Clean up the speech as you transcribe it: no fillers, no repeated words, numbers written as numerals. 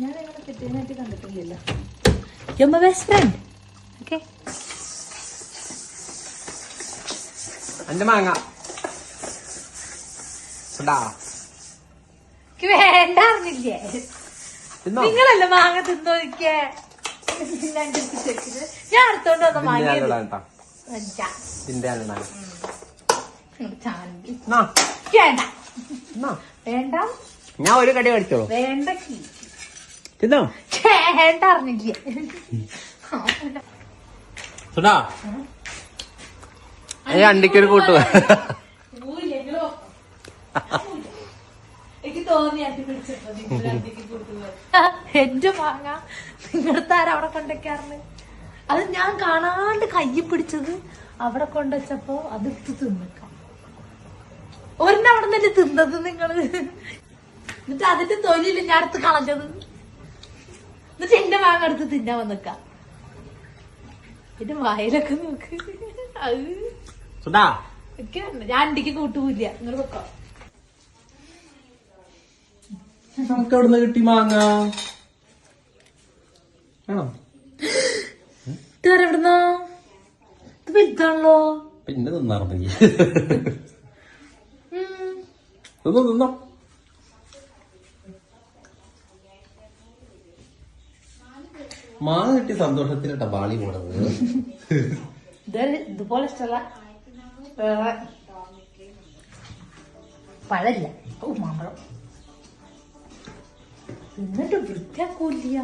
ഞാൻ അങ്ങനെ കിട്ടിയതായിട്ട് കണ്ടിട്ടില്ലല്ലോ. You're my best friend. Okay. എന്റെ മാങ്ങ വേണ്ട അറിഞ്ഞില്ലേ? നിങ്ങളല്ലേ മാങ്ങ തിന്നോദിക്കേ. ഞാൻ അടുത്തോണ്ട് വന്ന മാങ്ങ വേണ്ട. ഞാൻ ഒരു കടി കടിച്ചോളൂ. വേണ്ട തിന്നോ വേണ്ട അറിഞ്ഞില്ലേ? സുഡാ അണ്ടിക്കൊരു കൂട്ടു. എനിക്ക് തോന്നി എന്റെ മാങ്ങ നിങ്ങളുടെ അവിടെ കൊണ്ടേക്കാറില്ല. അത് ഞാൻ കാണാണ്ട് കയ്യിൽ പിടിച്ചത് അവിടെ കൊണ്ടുവച്ചപ്പോ അത് ഇട്ട് തിന്നിക്കാം. ഒരെണ്ണം അവിടെ തന്നെ തിന്നത് നിങ്ങള്. എന്നിട്ട് അതിന്റെ തൊലിയില്ല ഞാൻ അടുത്ത് കളഞ്ഞത്. എന്നിട്ട് എന്റെ മാങ്ങ അടുത്ത് തിന്നാൻ വന്നിക്കാം. എന്റെ വായിലൊക്കെ നോക്ക്. ഞാൻ അണ്ടിക്ക് കൂട്ടുപോയില്ല. നിങ്ങൾ വെക്കാം. നമുക്ക് എവിടുന്ന് കിട്ടി മാങ്ങ? എവിടുന്നോ? ഇത് വലുതാണല്ലോ. പിന്നെ തിന്നാർന്നെങ്കിൽ തിന്നോ. മാങ്ങ കിട്ടിയ സന്തോഷത്തിലട്ട ബാളി പോണത്. ഇതുപോലെ ഇഷ്ടമല്ല വേറെ പഴല്ല. ഓ മാമ്പഴം എന്നിട്ട് വൃത്തിയാക്കൂല്ല.